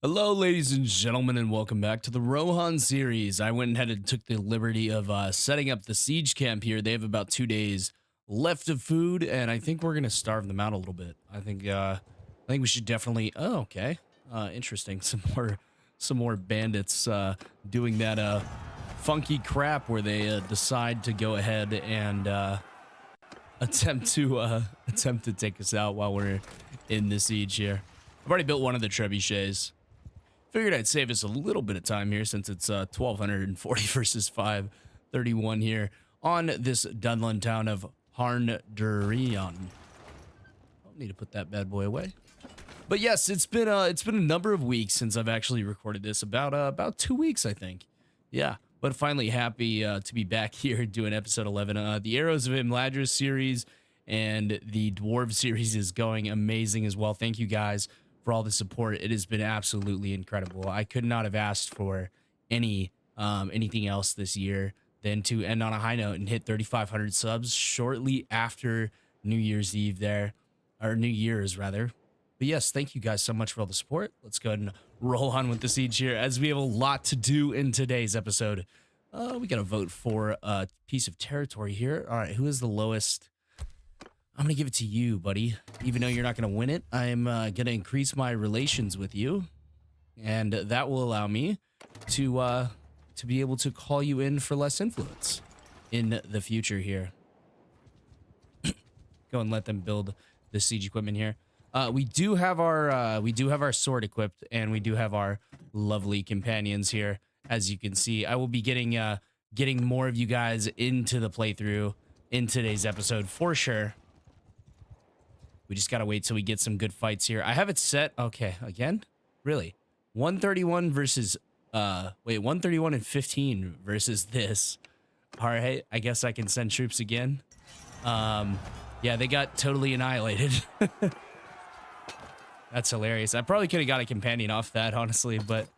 Hello, ladies and gentlemen, and welcome back to the Rohan series. I went ahead and took the liberty of setting up the siege camp here. They have about 2 days left of food, and I think we're gonna starve them out a little bit. I think we should definitely. Oh, okay. Interesting. Some more bandits doing that funky crap where they decide to go ahead and attempt to take us out while we're in the siege here. I've already built one of the trebuchets. Figured I'd save us a little bit of time here since it's 1240 versus 531 here on this Dunland town of Harndirion. I'll need to put that bad boy away. But yes, it's been a number of weeks since I've actually recorded this. About 2 weeks, I think. Yeah, but finally happy to be back here doing episode 11. The Arrows of Imladris series and the Dwarves series is going amazing as well. Thank you guys for all the support. It has been absolutely incredible. I could not have asked for anything else this year than to end on a high note and hit 3,500 subs shortly after New Year's Eve there, or New Year's rather. But yes, thank you guys so much for all the support. Let's go ahead and roll on with the siege here as we have a lot to do in today's episode. We got to vote for a piece of territory here. All right, who is the lowest? I'm going to give it to you, buddy. Even though you're not going to win it, I'm going to increase my relations with you. And that will allow me to be able to call you in for less influence in the future here. Go and let them build the siege equipment here. We do have our sword equipped, and we do have our lovely companions here. As you can see, I will be getting more of you guys into the playthrough in today's episode for sure. We just gotta wait till we get some good fights here. I have it set. Okay, again? Really? 131 versus, 131 and 15 versus this. All right, I guess I can send troops again. Yeah, they got totally annihilated. That's hilarious. I probably could have got a companion off that, honestly, but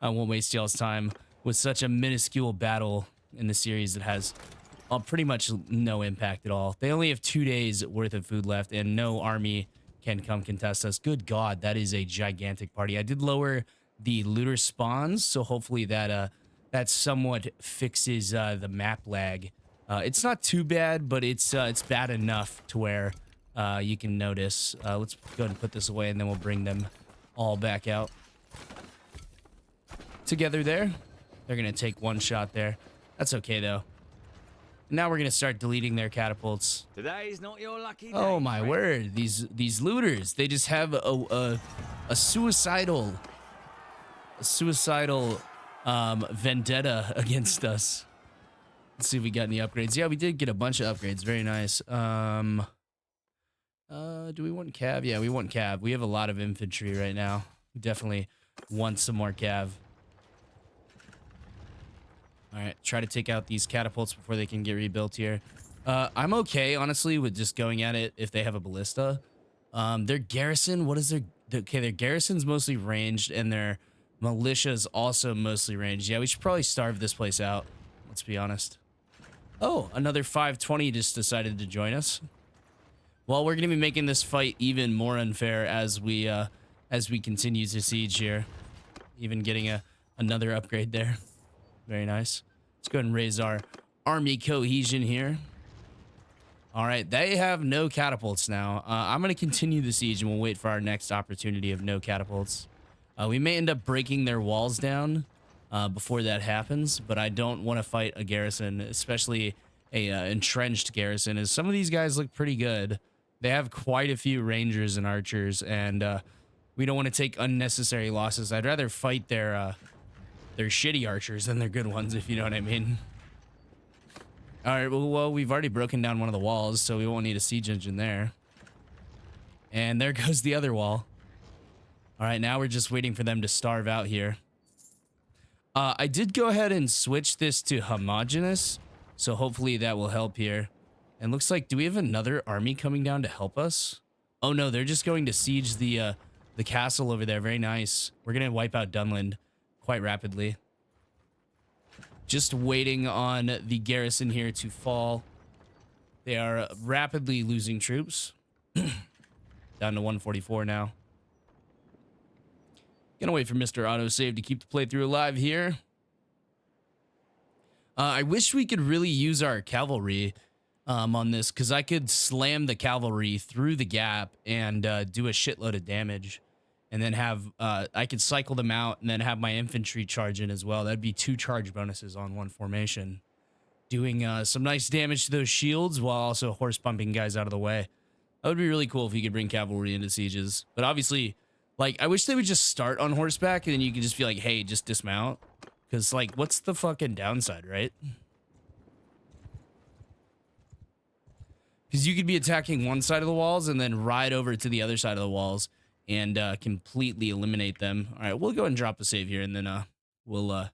I won't waste y'all's time with such a minuscule battle in the series that has pretty much no impact at all. They only have 2 days worth of food left, and no army can come contest us. Good God, that is a gigantic party. I did lower the looter spawns, so hopefully that somewhat fixes the map lag. It's not too bad, but it's bad enough to where you can notice. Let's go ahead and put this away, and then we'll bring them all back out together there. They're gonna take one shot there. That's okay though. Now we're gonna start deleting their catapults. Today's not your lucky day. Oh my word! These looters, they just have a suicidal vendetta against us. Let's see if we got any upgrades. Yeah, we did get a bunch of upgrades. Very nice. Do we want cav? Yeah, we want cav. We have a lot of infantry right now. We definitely want some more cav. All right, try to take out these catapults before they can get rebuilt here. I'm okay, honestly, with just going at it if they have a ballista. Their garrison, what is their garrison's mostly ranged, and their militia's also mostly ranged. Yeah, we should probably starve this place out. Let's be honest. Oh, another 520 just decided to join us. Well, we're going to be making this fight even more unfair as we continue to siege here. Even getting another upgrade there. Very nice. Let's go ahead and raise our army cohesion here. All right, they have no catapults now. I'm going to continue the siege, and we'll wait for our next opportunity of no catapults. We may end up breaking their walls down before that happens, but I don't want to fight a garrison, especially a entrenched garrison, as some of these guys look pretty good. They have quite a few rangers and archers, and we don't want to take unnecessary losses. I'd rather fight their shitty archers than their good ones, if you know what I mean. All right, well, we've already broken down one of the walls, so we won't need a siege engine there. And there goes the other wall. All right, now we're just waiting for them to starve out here. I did go ahead and switch this to homogeneous, so hopefully that will help here. And looks like, do we have another army coming down to help us? Oh no, they're just going to siege the castle over there. Very nice. We're gonna wipe out Dunland quite rapidly. Just waiting on the garrison here to fall. They are rapidly losing troops. Down to 144 now. Gonna wait for Mr. Autosave to keep the playthrough alive here. I wish we could really use our cavalry on this, because I could slam the cavalry through the gap and do a shitload of damage. And then have, I could cycle them out and then have my infantry charge in as well. That'd be 2 charge bonuses on 1 formation. Doing some nice damage to those shields while also horse pumping guys out of the way. That would be really cool if you could bring cavalry into sieges. But obviously, like, I wish they would just start on horseback and then you could just be like, hey, just dismount. Because, like, what's the fucking downside, right? Because you could be attacking one side of the walls and then ride over to the other side of the walls and completely eliminate them. All right, we'll go and drop a save here, and then we'll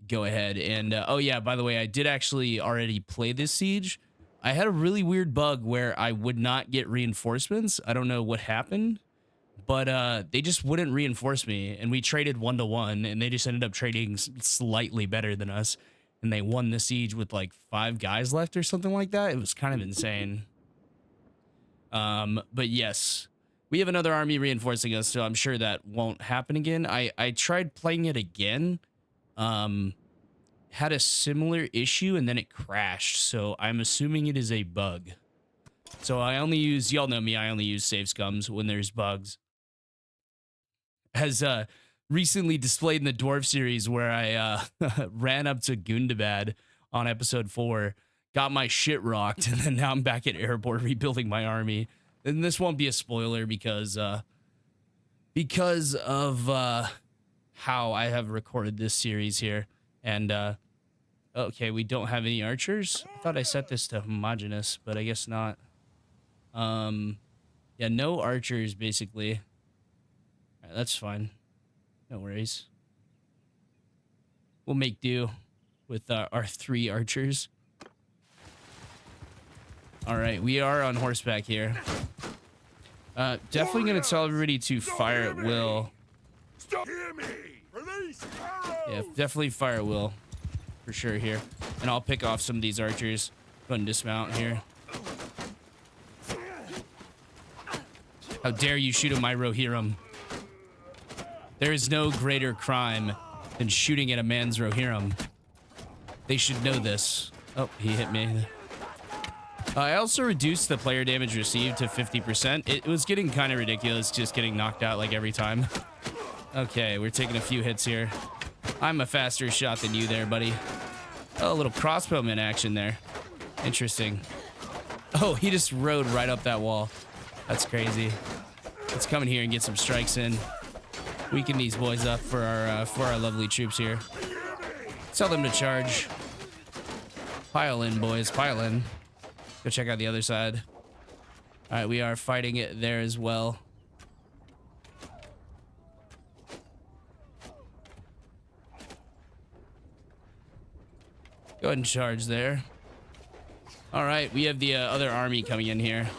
go ahead. And, oh, yeah, by the way, I did actually already play this siege. I had a really weird bug where I would not get reinforcements. I don't know what happened, but they just wouldn't reinforce me. And we traded 1-to-1, and they just ended up trading slightly better than us. And they won the siege with like 5 guys left or something like that. It was kind of insane. But yes, we have another army reinforcing us, so I'm sure that won't happen again. I tried playing it again. Had a similar issue and then it crashed. So I'm assuming it is a bug. So I only use, y'all know me, I only use save scums when there's bugs. Has recently displayed in the dwarf series where I ran up to Gundabad on episode 4, got my shit rocked, and then now I'm back at airport rebuilding my army. And this won't be a spoiler because of how I have recorded this series here. And okay, we don't have any archers. I thought I set this to homogeneous, but I guess not. Yeah, no archers basically. All right, that's fine. No worries. We'll make do with our 3 archers. All right, we are on horseback here. Definitely going to tell everybody to fire at will. Yeah, definitely fire at will. For sure here. And I'll pick off some of these archers. Go and dismount here. How dare you shoot at my Rohirrim? There is no greater crime than shooting at a man's Rohirrim. They should know this. Oh, he hit me. I also reduced the player damage received to 50%. It was getting kind of ridiculous just getting knocked out like every time. Okay, we're taking a few hits here. I'm a faster shot than you there, buddy. Oh, a little crossbowman action there. Interesting. Oh, he just rode right up that wall. That's crazy. Let's come in here and get some strikes in. Weaken these boys up for our lovely troops here. Tell them to charge. Pile in, boys. Pile in. Go check out the other side. All right, we are fighting it there as well. Go ahead and charge there. All right, we have the other army coming in here.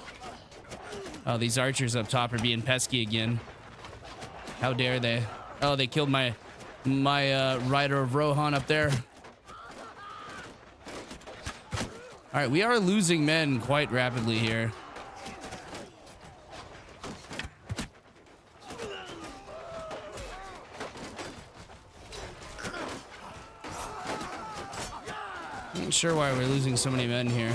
Oh, these archers up top are being pesky again. How dare they? Oh, they killed my rider of Rohan up there. All right, we are losing men quite rapidly here. I'm not sure why we're losing so many men here.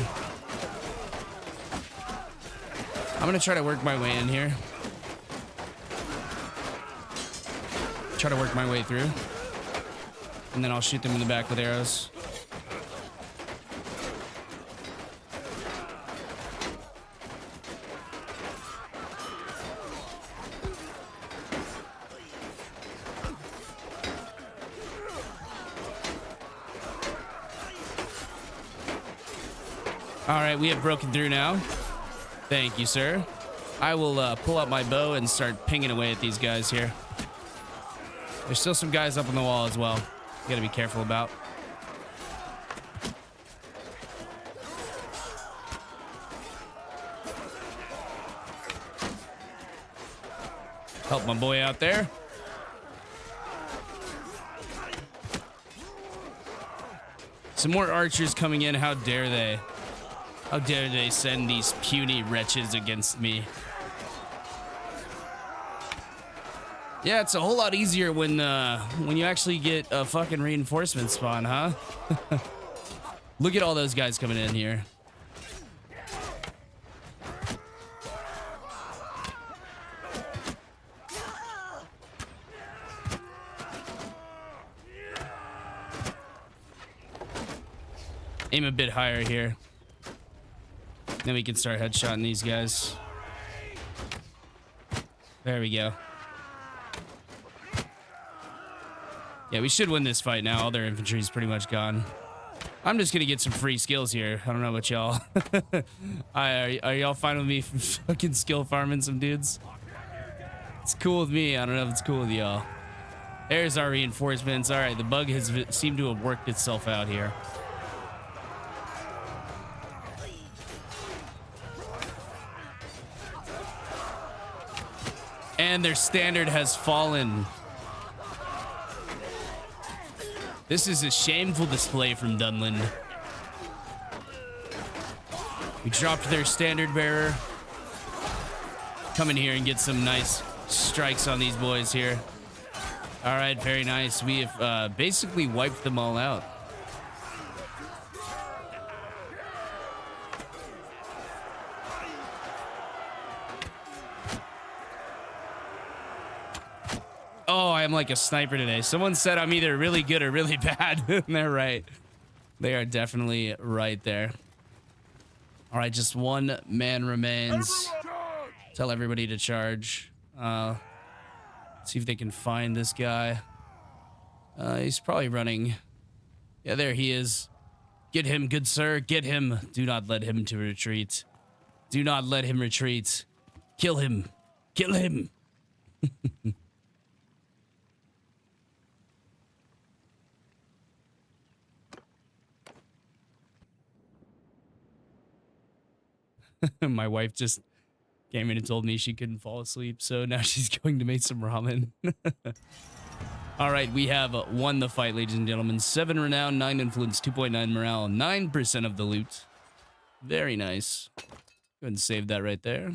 I'm gonna try to work my way in here. Try to work my way through. And then I'll shoot them in the back with arrows. All right, we have broken through now. Thank you, sir. I will pull out my bow and start pinging away at these guys here. There's still some guys up on the wall as well. You gotta be careful about. Help my boy out there. Some more archers coming in. How dare they? How dare they send these puny wretches against me? Yeah, it's a whole lot easier when you actually get a fucking reinforcement spawn, huh? Look at all those guys coming in here. Aim a bit higher here. Then we can start headshotting these guys. There we go. Yeah, we should win this fight now. All their infantry is pretty much gone. I'm just gonna get some free skills here. I don't know about y'all. Are y'all fine with me fucking skill farming some dudes? It's cool with me. I don't know if it's cool with y'all. There's our reinforcements. All right, the bug has seemed to have worked itself out here. And their standard has fallen. This is a shameful display from Dunland. We dropped their standard bearer. Come in here and get some nice strikes on these boys here. All right, very nice. We have basically wiped them all out. Oh, I'm like a sniper today. Someone said I'm either really good or really bad. And they're right. They are definitely right there. All right, just one man remains. Tell everybody to charge. See if they can find this guy. He's probably running. Yeah, there he is. Get him, good sir. Get him. Do not let him to retreat. Do not let him retreat. Kill him. Kill him. My wife just came in and told me she couldn't fall asleep, so now she's going to make some ramen. All right, we have won the fight, ladies and gentlemen. 7 renown, 9 influence, 2.9 morale, 9% of the loot. Very nice. Go ahead and save that right there.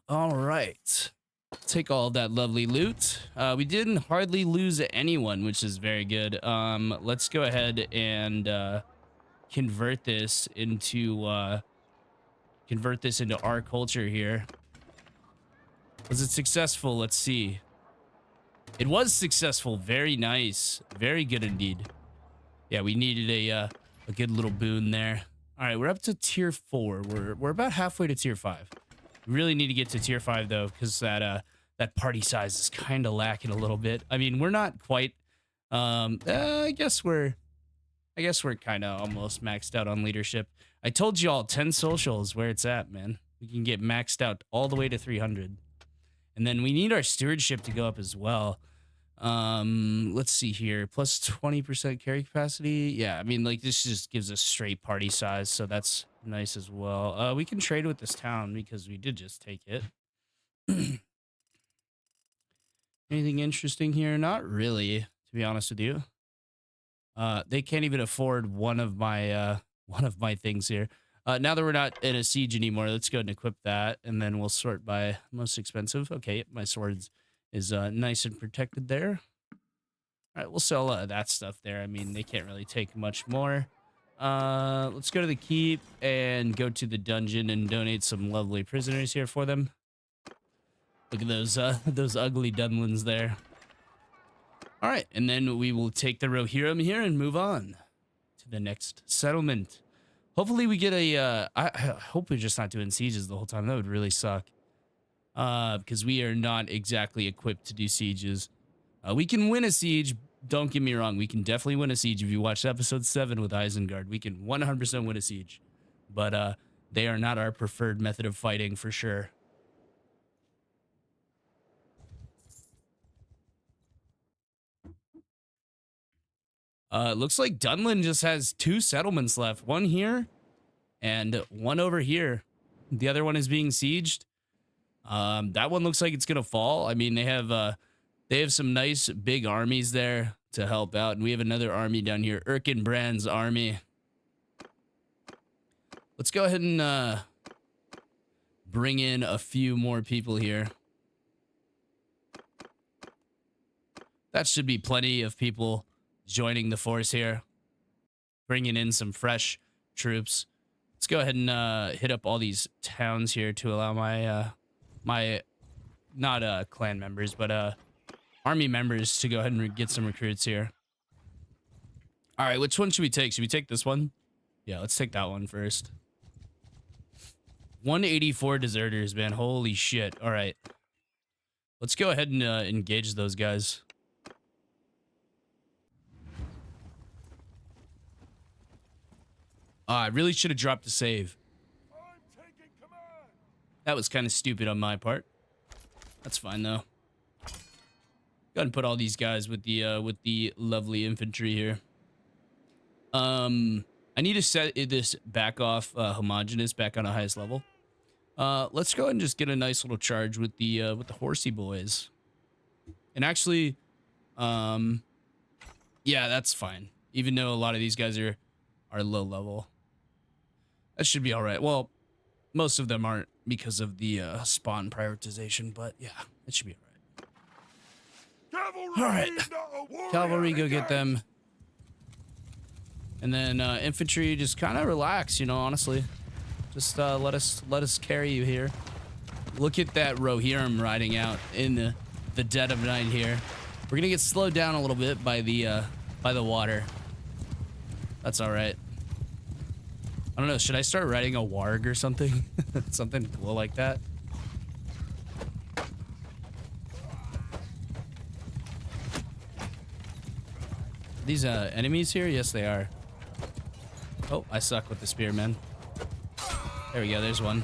All right. Take all that lovely loot. We didn't hardly lose anyone, which is very good. Let's go ahead and convert this into our culture here. Was it successful? Let's see. It was successful. Very nice. Very good indeed. Yeah, we needed a good little boon there. All right, we're up to tier 4. We're about halfway to tier 5. We really need to get to tier 5 though, because that party size is kind of lacking a little bit. I mean, we're not quite. I guess we're kind of almost maxed out on leadership. I told you all 10 social is where it's at, man. We can get maxed out all the way to 300. And then we need our stewardship to go up as well. Let's see here. Plus 20% carry capacity. Yeah, I mean, like, this just gives us straight party size, so that's nice as well. We can trade with this town because we did just take it. Anything interesting here? Not really, to be honest with you. They can't even afford one of my things here. Now that we're not in a siege anymore, let's go ahead and equip that, and then we'll sort by most expensive. Okay, my sword is nice and protected there. All right, we'll sell that stuff there. I mean, they can't really take much more. Let's go to the keep and go to the dungeon and donate some lovely prisoners here for them. Look at those ugly Dunlands there. All right, and then we will take the Rohirrim here and move on to the next settlement. Hopefully we get a, I hope we're just not doing sieges the whole time. That would really suck. Because we are not exactly equipped to do sieges. We can win a siege. Don't get me wrong. We can definitely win a siege. If you watched episode 7 with Isengard, we can 100% win a siege. But they are not our preferred method of fighting for sure. It looks like Dunland just has 2 settlements left. One here and one over here. The other one is being sieged. That one looks like it's gonna fall. I mean, they have some nice big armies there to help out, and we have another army down here, Erkenbrand's army. Let's go ahead and bring in a few more people here. That should be plenty of people joining the force here, bringing in some fresh troops. Let's go ahead and hit up all these towns here to allow my my not clan members, but army members to go ahead and get some recruits here. All right, which one should we take? Should we take this one? Yeah, let's take that one first. 184 deserters, man. Holy shit. All right. Let's go ahead and engage those guys. I really should have dropped the save. That was kind of stupid on my part. That's fine though. Go ahead and put all these guys with the lovely infantry here. I need to set this back off homogeneous back on the highest level. Let's go ahead and just get a nice little charge with the horsey boys. And actually, yeah, that's fine. Even though a lot of these guys are low level. That should be all right. Well, most of them aren't because of the spawn prioritization, but yeah, it should be all right. All right, cavalry, go get them. And then infantry, just kind of relax, you know, honestly. Just let us carry you here. Look at that Rohan riding out in the dead of night here. We're gonna get slowed down a little bit by the water. That's all right. I don't know. Should I start riding a warg or something? Something cool like that. These enemies here? Yes, they are. Oh, I suck with the spearmen. There we go. There's one.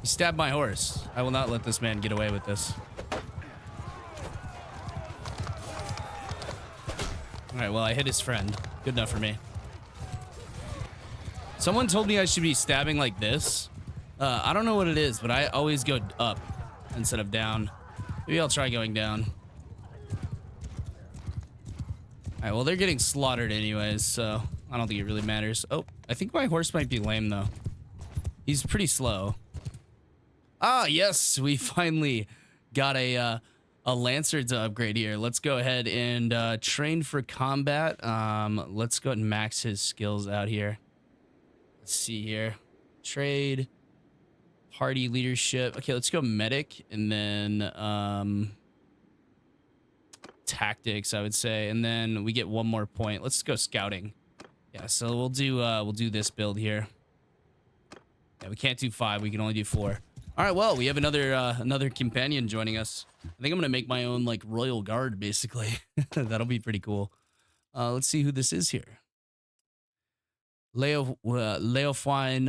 He stabbed my horse. I will not let this man get away with this. All right, well, I hit his friend. Good enough for me. Someone told me I should be stabbing like this. I don't know what it is, but I always go up instead of down. Maybe I'll try going down. All right, well, they're getting slaughtered anyways, so I don't think it really matters. Oh, I think my horse might be lame, though. He's pretty slow. Ah, yes, we finally got a Lancer to upgrade here. Let's go ahead and train for combat. Let's go ahead and max his skills out here. Let's see here. Trade. Party leadership. Okay, let's go medic and then tactics, I would say. And then we get one more point. Let's go scouting. Yeah, so we'll do this build here. Yeah, we can't do 5. We can only do 4. All right, well, we have another companion joining us. I think I'm gonna make my own like royal guard, basically. That'll be pretty cool. Let's see who this is here. Leofwine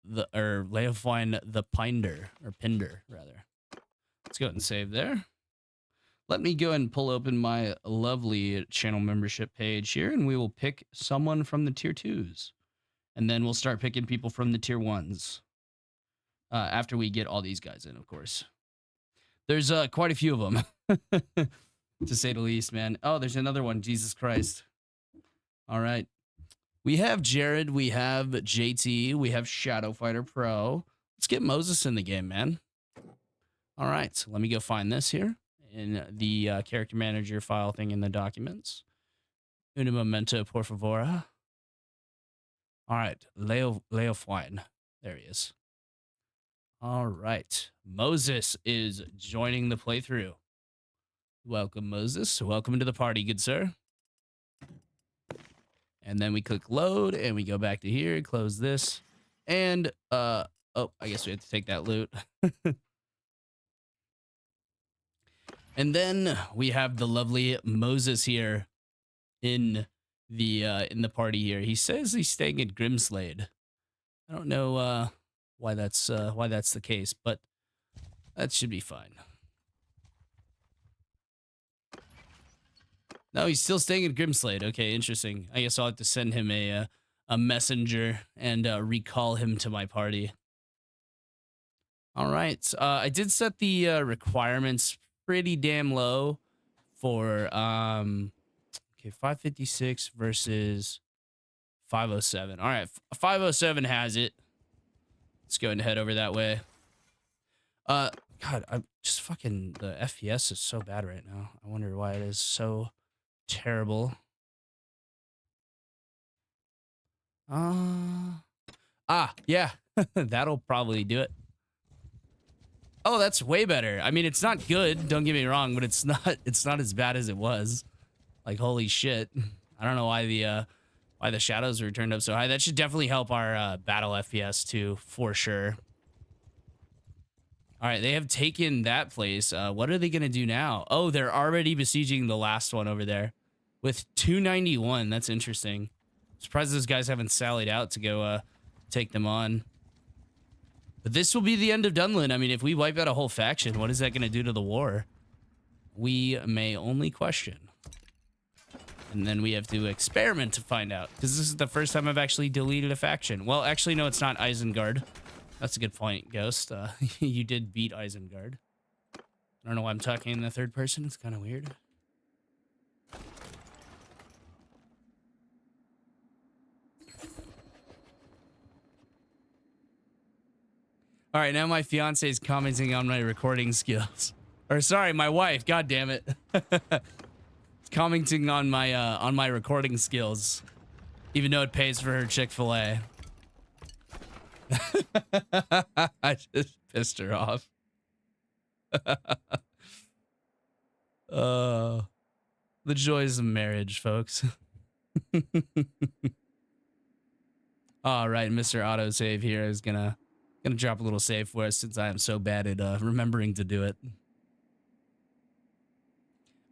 the Pinder, or Pinder rather. Let's go ahead and save there. Let me go and pull open my lovely channel membership page here, and we will pick someone from the tier 2s, and then we'll start picking people from the tier 1s. After we get all these guys in, of course. There's quite a few of them, to say the least, man. Oh, there's another one. Jesus Christ. All right. We have Jared. We have JT. We have Shadow Fighter Pro. Let's get Moses in the game, man. All right. So let me go find this here in the character manager file thing in the documents. Un momento, por favor. All right. Leo Fine. There he is. All right. Moses is joining the playthrough. Welcome, Moses. Welcome to the party, good sir. And then we click load and we go back to here, close this. And, oh, I guess we have to take that loot. And then we have the lovely Moses here in the party here. He says he's staying at Grimslade. I don't know, why that's the case, but that should be fine. No, he's still staying at Grimslade. Okay, interesting. I guess I'll have to send him a messenger and recall him to my party. All right. I did set the requirements pretty damn low for okay, 556 versus 507. All right, 507 has it. Let's go ahead and head over that way. God, I'm just fucking, the FPS is so bad right now. I wonder why it is so terrible. Yeah, that'll probably do it. Oh, that's way better. I mean, it's not good, don't get me wrong, but it's not as bad as it was. Like, holy shit. I don't know why the shadows were turned up so high. That should definitely help our battle FPS too, for sure. All right, they have taken that place. What are they going to do now? Oh, they're already besieging the last one over there with 291. That's interesting. Surprised those guys haven't sallied out to go take them on. But this will be the end of Dunland. I mean, if we wipe out a whole faction, what is that going to do to the war? We may only question. And then we have to experiment to find out. Because this is the first time I've actually deleted a faction. Well, actually, no, it's not Isengard. That's a good point, Ghost. You did beat Isengard. I don't know why I'm talking in the third person. It's kind of weird. All right, now my fiance is commenting on my recording skills. Or sorry, my wife. God damn it. Commenting on my recording skills, even though it pays for her Chick-fil-A. I just pissed her off. The joys of marriage, folks. All right, Mr. Autosave here is gonna drop a little save for us since I am so bad at remembering to do it.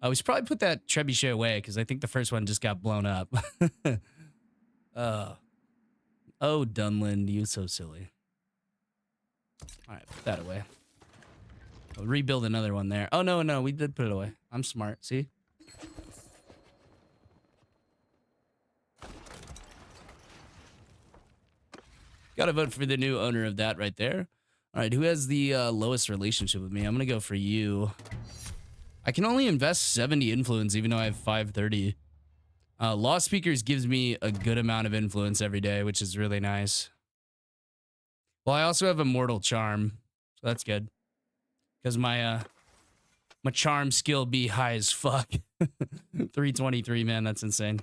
We should probably put that trebuchet away because I think the first one just got blown up. Oh, Dunland, you so silly. All right, put that away. I'll rebuild another one there. Oh, no, we did put it away. I'm smart, see? Gotta vote for the new owner of that right there. All right, who has the lowest relationship with me? I'm gonna go for you. I can only invest 70 influence even though I have 530. Law Speakers gives me a good amount of influence every day, which is really nice. Well, I also have Immortal Charm, so that's good. Because my charm skill be high as fuck. 323, man, that's insane.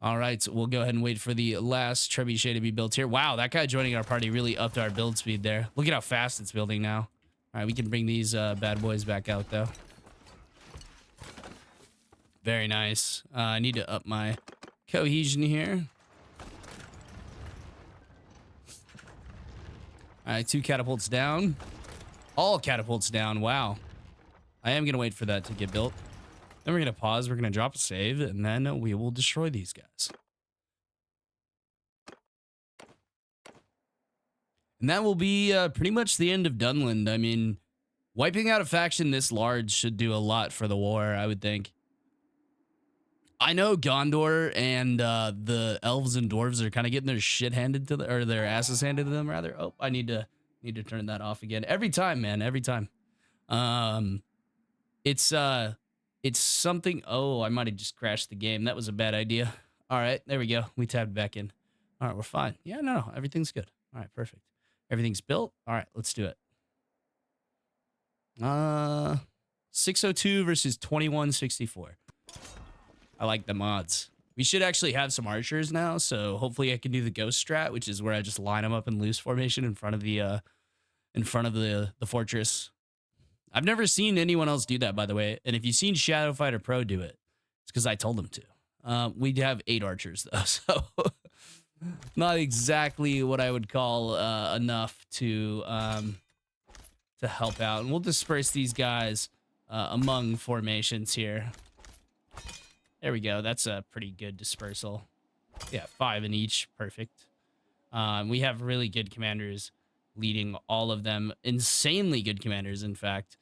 All right, so we'll go ahead and wait for the last trebuchet to be built here. Wow, that guy joining our party really upped our build speed there. Look at how fast it's building now. All right, we can bring these bad boys back out, though. Very nice. I need to up my cohesion here. All right, 2 catapults down. All catapults down. Wow. I am going to wait for that to get built. Then we're going to pause. We're going to drop a save, and then we will destroy these guys. And that will be pretty much the end of Dunland. I mean, wiping out a faction this large should do a lot for the war, I would think. I know Gondor and the elves and dwarves are kind of getting their shit handed to them, or their asses handed to them, rather. Oh, I need to turn that off again. Every time, man, every time. It's something. Oh, I might have just crashed the game. That was a bad idea. All right, there we go. We tabbed back in. All right, we're fine. Yeah, no, everything's good. All right, perfect. Everything's built. All right, let's do it. 602 versus 2164. I like the mods. We should actually have some archers now, so hopefully I can do the ghost strat, which is where I just line them up in loose formation in front of the fortress. I've never seen anyone else do that, by the way. And if you've seen Shadow Fighter Pro do it, it's because I told them to. We have 8 archers though, so not exactly what I would call enough to help out. And we'll disperse these guys among formations here. There we go. That's a pretty good dispersal. Yeah, 5 in each. Perfect. We have really good commanders leading all of them. Insanely good commanders, in fact.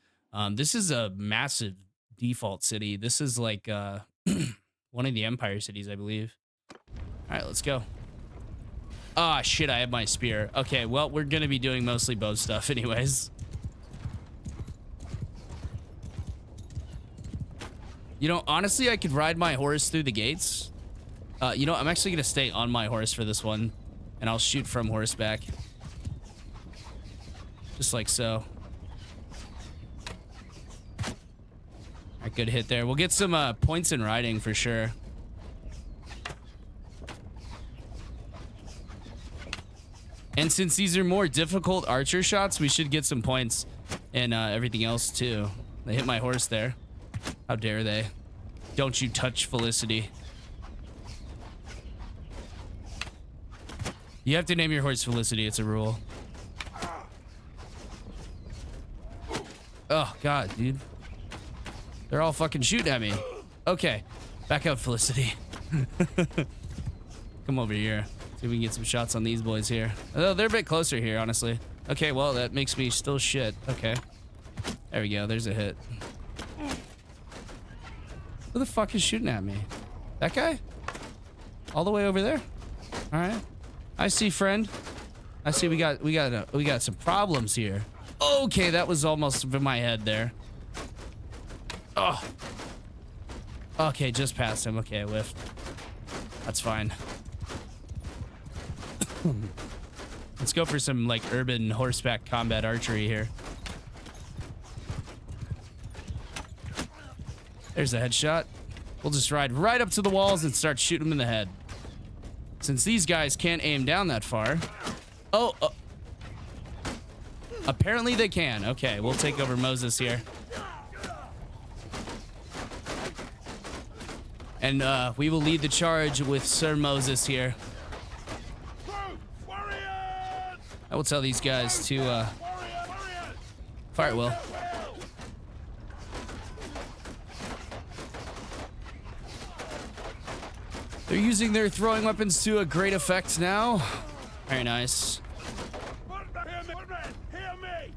This is a massive default city. This is like one of the Empire cities, I believe. All right, let's go. Ah, shit, I have my spear. Okay, well, we're going to be doing mostly bow stuff anyways. You know, honestly, I could ride my horse through the gates. You know, I'm actually going to stay on my horse for this one, and I'll shoot from horseback. Just like so. Good hit there. We'll get some points in riding for sure. And since these are more difficult archer shots, we should get some points and everything else too. They hit my horse there. How dare they? Don't you touch Felicity. You have to name your horse Felicity. It's a rule. Oh, God, dude. They're all fucking shooting at me. Okay. Back up, Felicity. Come over here. See if we can get some shots on these boys here. Oh, they're a bit closer here, honestly. Okay, well, that makes me still shit. Okay. There we go. There's a hit. Who the fuck is shooting at me? That guy? All the way over there? All right. I see, friend. I see we got some problems here. Okay, that was almost in my head there. Oh. Okay, just past him. Okay, I whiffed. That's fine. Let's go for some like urban horseback combat archery here. There's a headshot. We'll just ride right up to the walls and start shooting them in the head. Since these guys can't aim down that far. Oh, apparently they can. Okay, we'll take over Moses here. And we will lead the charge with Sir Moses here. I will tell these guys to fire at will. They're using their throwing weapons to a great effect now. Very nice.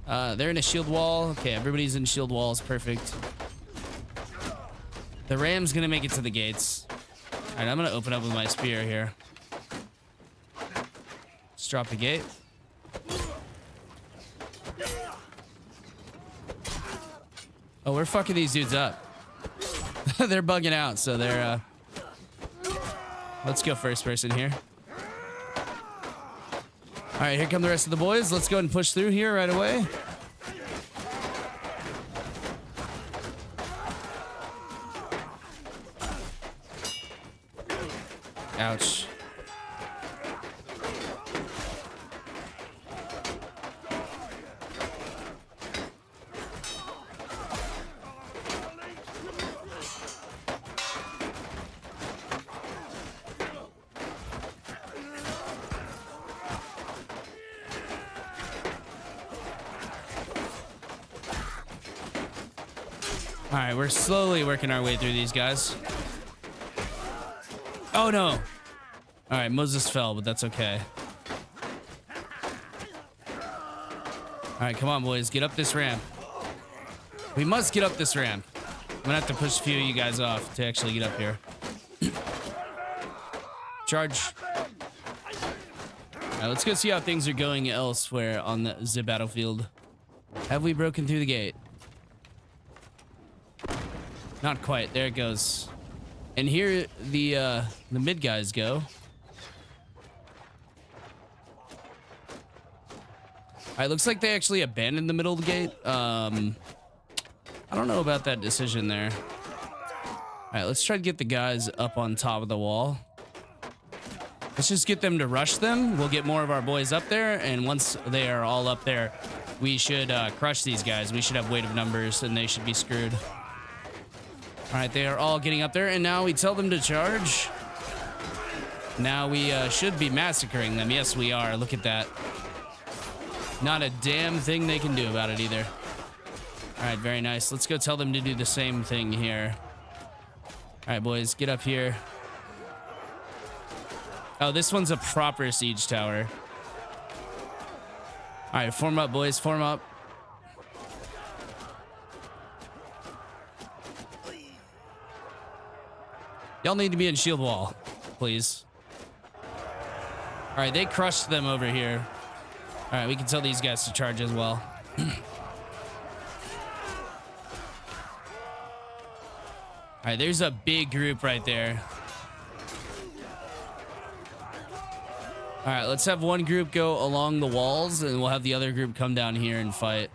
They're in a shield wall. Okay, everybody's in shield walls. Perfect. The ram's gonna make it to the gates. All right, I'm gonna open up with my spear here. Just drop the gate. Oh, we're fucking these dudes up. They're bugging out, so they're let's go first person here. All right, here come the rest of the boys. Let's go ahead and push through here right away. Ouch. All right, we're slowly working our way through these guys. Oh no. All right, Moses fell, but that's okay. All right, come on, boys. Get up this ramp. We must get up this ramp. I'm gonna have to push a few of you guys off to actually get up here. Charge. All right, let's go see how things are going elsewhere on the battlefield. Have we broken through the gate? Not quite. There it goes. And here the mid guys go. All right, looks like they actually abandoned the middle of the gate. I don't know about that decision there. All right, let's try to get the guys up on top of the wall. Let's just get them to rush them. We'll get more of our boys up there, and once they are all up there, we should crush these guys. We should have weight of numbers, and they should be screwed. All right, they are all getting up there, and now we tell them to charge. Now we should be massacring them. Yes, we are. Look at that. Not a damn thing they can do about it either. All right, very nice. Let's go tell them to do the same thing here. All right, boys, get up here. Oh, this one's a proper siege tower. All right, form up, boys. Form up. Y'all need to be in shield wall, please. All right, they crushed them over here. All right, we can tell these guys to charge as well. All right, there's a big group right there. All right, let's have one group go along the walls, and we'll have the other group come down here and fight.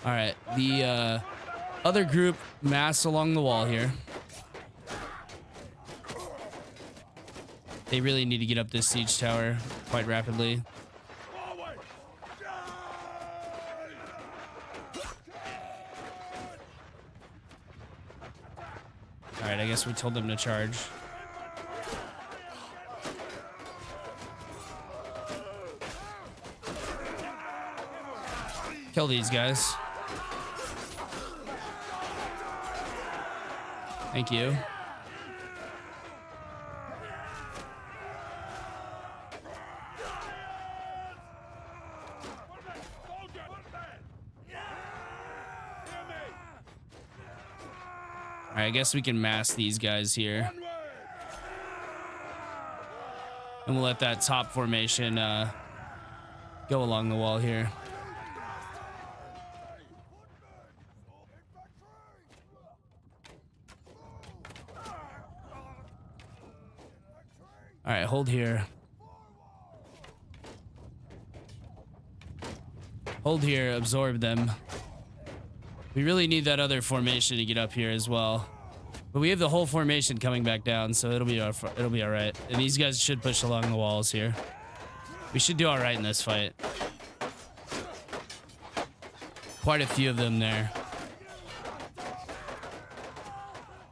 All right, Other group mass along the wall here. They really need to get up this siege tower quite rapidly. All right, I guess we told them to charge. Kill these guys. Thank you. All right, I guess we can mass these guys here. And we'll let that top formation go along the wall here. All right, hold here. Hold here, absorb them. We really need that other formation to get up here as well. But we have the whole formation coming back down, so it'll be all right. And these guys should push along the walls here. We should do all right in this fight. Quite a few of them there. All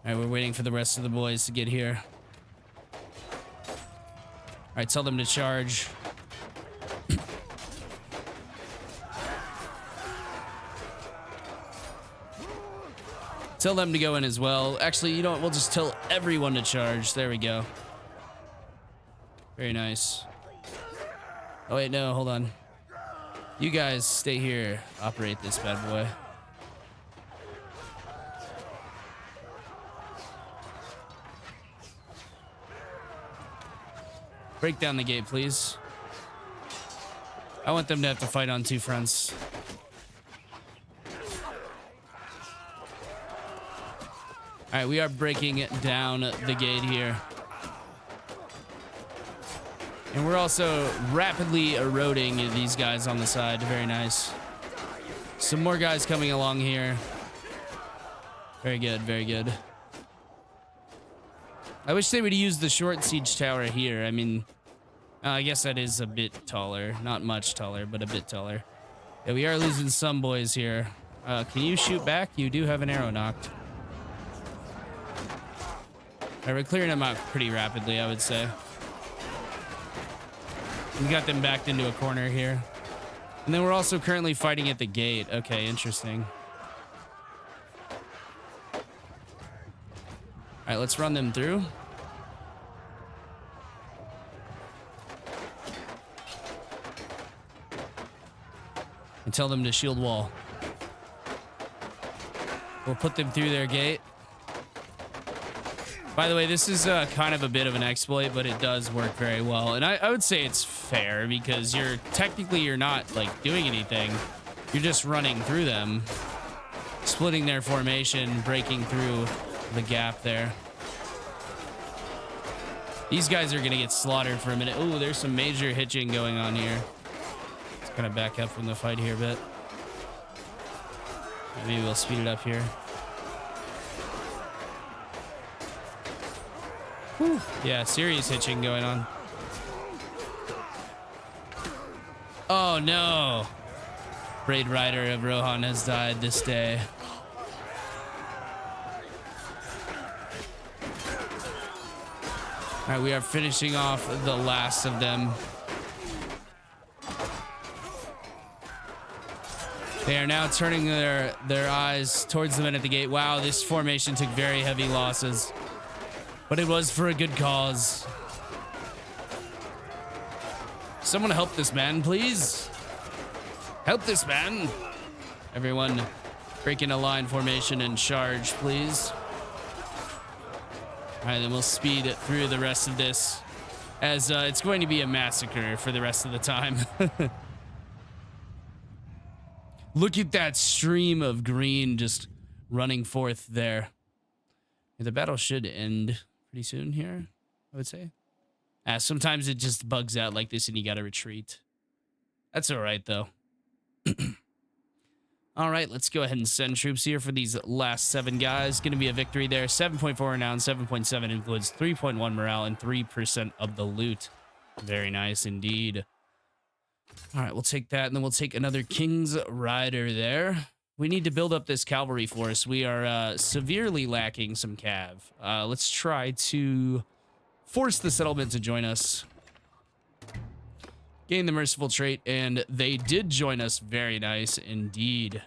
right, we're waiting for the rest of the boys to get here. All right, tell them to charge. Tell them to go in as well. Actually, you know what? We'll just tell everyone to charge. There we go. Very nice. Oh, wait, no, hold on. You guys stay here. Operate this bad boy. Break down the gate, please. I want them to have to fight on two fronts. All right, we are breaking down the gate here. And we're also rapidly eroding these guys on the side. Very nice. Some more guys coming along here. Very good, very good. I wish they would use the short siege tower here. I mean, I guess that is a bit taller. Not much taller, but a bit taller. Yeah, we are losing some boys here. Can you shoot back? You do have an arrow knocked. All right, we're clearing them out pretty rapidly, I would say. We got them backed into a corner here. And then we're also currently fighting at the gate. Okay, interesting. All right, let's run them through. And tell them to shield wall. We'll put them through their gate. By the way, this is kind of a bit of an exploit, but it does work very well. And I would say it's fair because you're not like doing anything. You're just running through them, splitting their formation, breaking through the gap there. These guys are going to get slaughtered for a minute. Ooh, there's some major hitching going on here. Let's kind of back up from the fight here a bit. Maybe we'll speed it up here. Whew. Yeah, serious hitching going on. Oh no! Braid Rider of Rohan has died this day. All right, we are finishing off the last of them. They are now turning their eyes towards the men at the gate. Wow, this formation took very heavy losses, but it was for a good cause. Someone help this man, please. Help this man. Everyone, break into line formation and charge, please. All right, then we'll speed through the rest of this, as it's going to be a massacre for the rest of the time. Look at that stream of green just running forth there. The battle should end pretty soon here, I would say. Sometimes it just bugs out like this and you gotta retreat. That's all right, though. All right, let's go ahead and send troops here for these last 7 guys. Going to be a victory there. 7.4 renown, 7.7 influence, 3.1 morale, and 3% of the loot. Very nice indeed. All right, we'll take that, and then we'll take another King's Rider there. We need to build up this cavalry force. We are severely lacking some cav. Let's try to force the settlement to join us. Gain the merciful trait, and they did join us. Very nice indeed.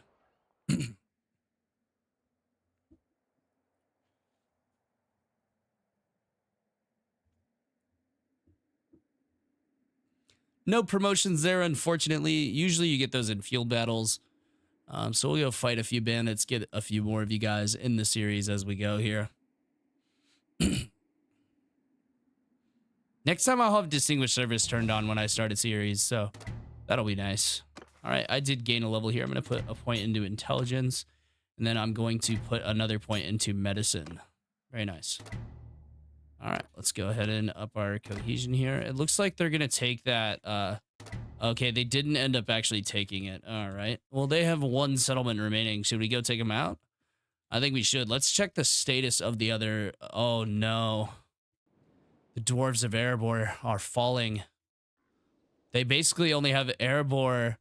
No promotions there, unfortunately. Usually you get those in field battles. So we'll go fight a few bandits, get a few more of you guys in the series as we go here. Next time I'll have Distinguished Service turned on when I start a series, so that'll be nice. All right, I did gain a level here. I'm going to put a point into Intelligence, and then I'm going to put another point into Medicine. Very nice. All right, let's go ahead and up our cohesion here. It looks like they're going to take that. Okay, they didn't end up actually taking it. All right. Well, they have 1 settlement remaining. Should we go take them out? I think we should. Let's check the status of the other. Oh, no. The dwarves of Erebor are falling. They basically only have Erebor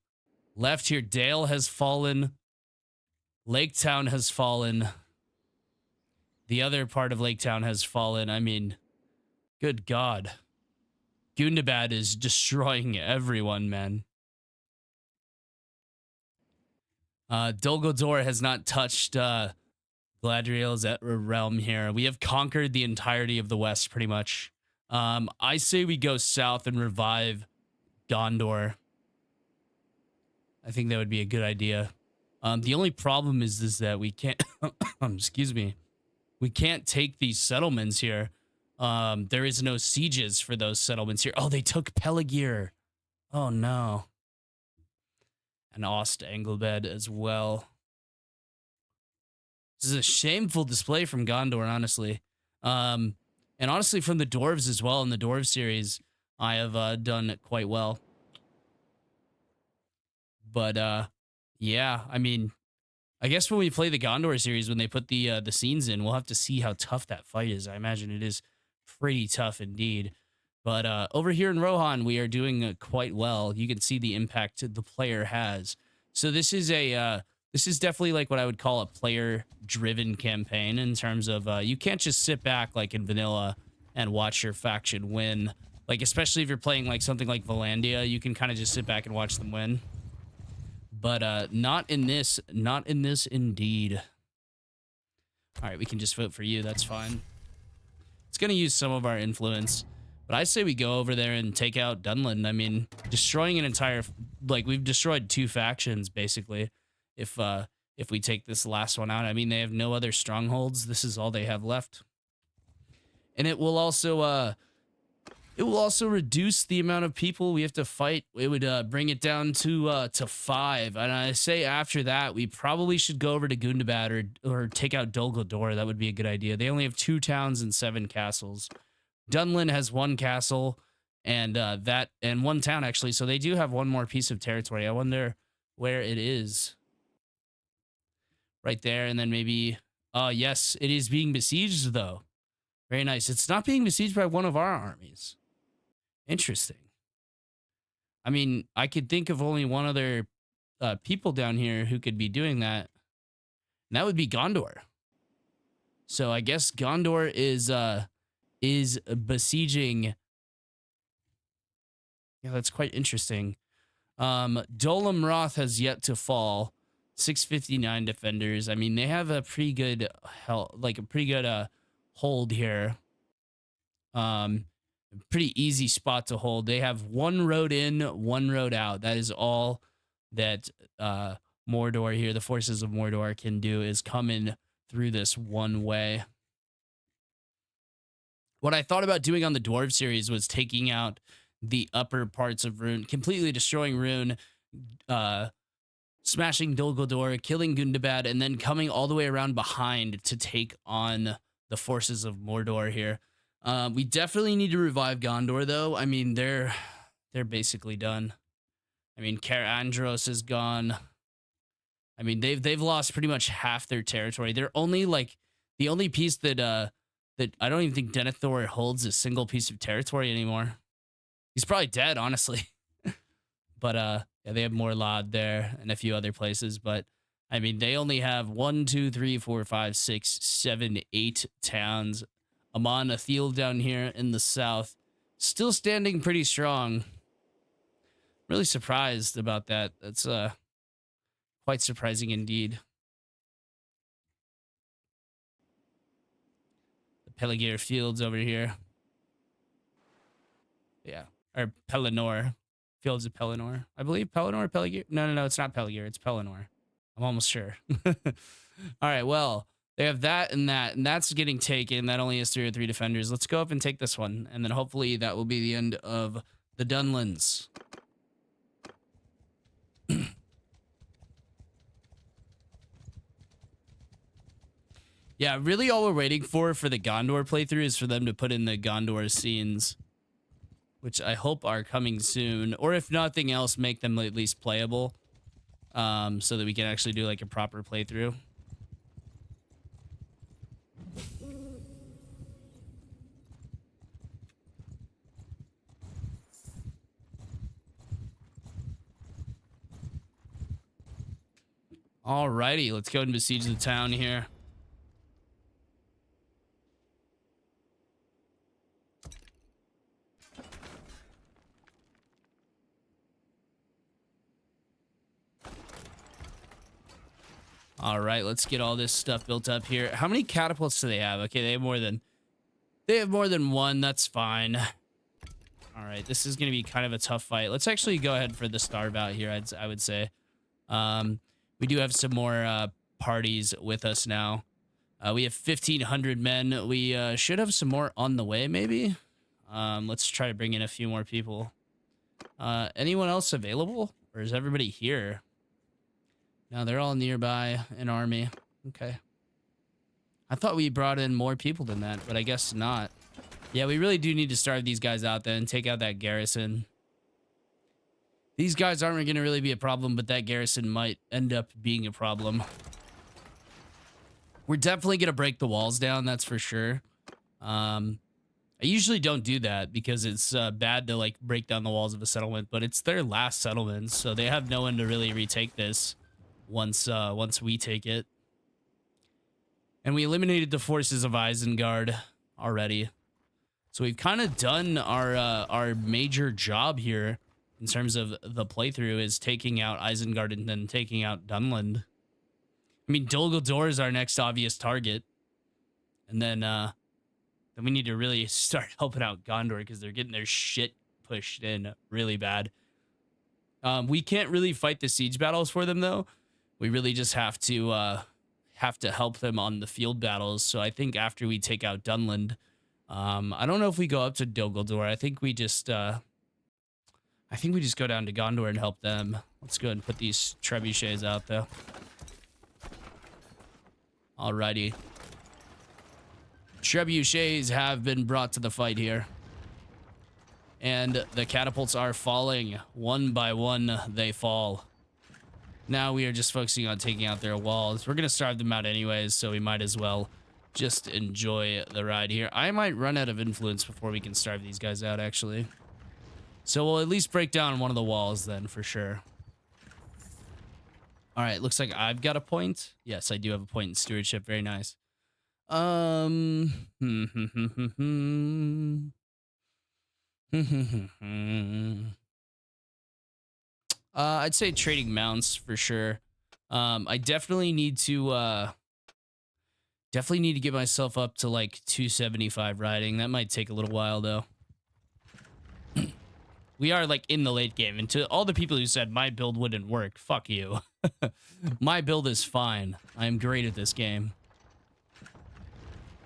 left here. Dale has fallen. Lake Town has fallen. The other part of Lake Town has fallen. I mean, good God. Gundabad is destroying everyone, man. Dol Guldur has not touched Galadriel's realm here. We have conquered the entirety of the West, pretty much. I say we go south and revive Gondor. I think that would be a good idea. The only problem is that we can't... excuse me. We can't take these settlements here. There is no sieges for those settlements here. Oh, they took Peligir. Oh, no. And Ost Engelbed as well. This is a shameful display from Gondor, honestly. And honestly, from the dwarves as well. In the dwarf series, I have done quite well. But, yeah, I mean... I guess when we play the Gondor series, when they put the scenes in, we'll have to see how tough that fight is. I imagine it is pretty tough indeed. But over here in Rohan, we are doing quite well. You can see the impact the player has. So this is definitely like what I would call a player-driven campaign in terms of you can't just sit back like in vanilla and watch your faction win. Like especially if you're playing like something like Valandia, you can kind of just sit back and watch them win. But not in this indeed. All right, we can just vote for you. That's fine. It's going to use some of our influence. But I say we go over there and take out Dunland. I mean, destroying an entire... Like, we've destroyed 2 factions, basically, if we take this last one out. I mean, they have no other strongholds. This is all they have left. And it will also... It will also reduce the amount of people we have to fight. It would bring it down to 5. And I say after that, we probably should go over to Gundabad or take out Dol Guldur. That would be a good idea. They only have 2 towns and 7 castles. Dunland has 1 castle and 1 town, actually. So they do have 1 more piece of territory. I wonder where it is. Right there. And then maybe... yes, it is being besieged, though. Very nice. It's not being besieged by one of our armies. Interesting. I mean, I could think of only one other people down here who could be doing that. And that would be Gondor. So I guess Gondor is besieging. Yeah, that's quite interesting. Dolam Roth has yet to fall. 659 defenders. I mean, they have a pretty good hold here. Pretty easy spot to hold. They have 1 road in, 1 road out. That is all that Mordor here, the forces of Mordor, can do is come in through this one way. What I thought about doing on the Dwarf series was taking out the upper parts of Rune, completely destroying Rune, smashing Dol Guldur, killing Gundabad, and then coming all the way around behind to take on the forces of Mordor here. We definitely need to revive Gondor, though. I mean, they're basically done. I mean, Ker Andros is gone. I mean, they've lost pretty much half their territory. They're only like the only piece that that I don't even think Denethor holds a single piece of territory anymore. He's probably dead, honestly. But yeah, they have Morlod there and a few other places. But I mean, they only have 1, 2, 3, 4, 5, 6, 7, 8 towns. Amon, a field down here in the south, still standing pretty strong. Really surprised about that. That's quite surprising indeed. The Peligir fields over here. Yeah. Or Pelennor. Fields of Pelennor. I believe Pelennor, Peligir. No, it's not Peligir. It's Pelennor. I'm almost sure. All right, well, they have that, and that's getting taken. That only has 3 or 3 defenders. Let's go up and take this one, and then hopefully that will be the end of the Dunlands. Yeah, really all we're waiting for the Gondor playthrough is for them to put in the Gondor scenes, which I hope are coming soon, or if nothing else, make them at least playable, so that we can actually do like a proper playthrough. Alrighty, let's go and besiege the town here. All right, let's get all this stuff built up here. How many catapults do they have? Okay, they have more than one. That's fine. All right, this is going to be kind of a tough fight. Let's actually go ahead for the starve out here, I would say. We do have some more parties with us now. We have 1,500 men. We should have some more on the way, maybe. Let's try to bring in a few more people. Anyone else available? Or is everybody here? No, they're all nearby, an army. Okay. I thought we brought in more people than that, but I guess not. Yeah, we really do need to starve these guys out then, take out that garrison. These guys aren't going to really be a problem, but that garrison might end up being a problem. We're definitely going to break the walls down, that's for sure. I usually don't do that because it's bad to like break down the walls of a settlement, but it's their last settlement, so they have no one to really retake this once we take it. And we eliminated the forces of Isengard already. So we've kind of done our major job here in terms of the playthrough, is taking out Isengard and then taking out Dunland. I mean, Dol Guldur is our next obvious target. And then we need to really start helping out Gondor because they're getting their shit pushed in really bad. We can't really fight the siege battles for them, though. We really just have to help them on the field battles. So I think after we take out Dunland, I don't know if we go up to Dol Guldur. I think we just go down to Gondor and help them. Let's go ahead and put these trebuchets out, though. Alrighty. Trebuchets have been brought to the fight here. And the catapults are falling. One by one, they fall. Now we are just focusing on taking out their walls. We're going to starve them out anyways, so we might as well just enjoy the ride here. I might run out of influence before we can starve these guys out, actually. So we'll at least break down one of the walls then, for sure. All right, looks like I've got a point. Yes, I do have a point in stewardship. Very nice. I'd say trading mounts for sure. I definitely need to get myself up to like 275 riding. That might take a little while though. We are like in the late game, and to all the people who said my build wouldn't work, fuck you. My build is fine. I am great at this game.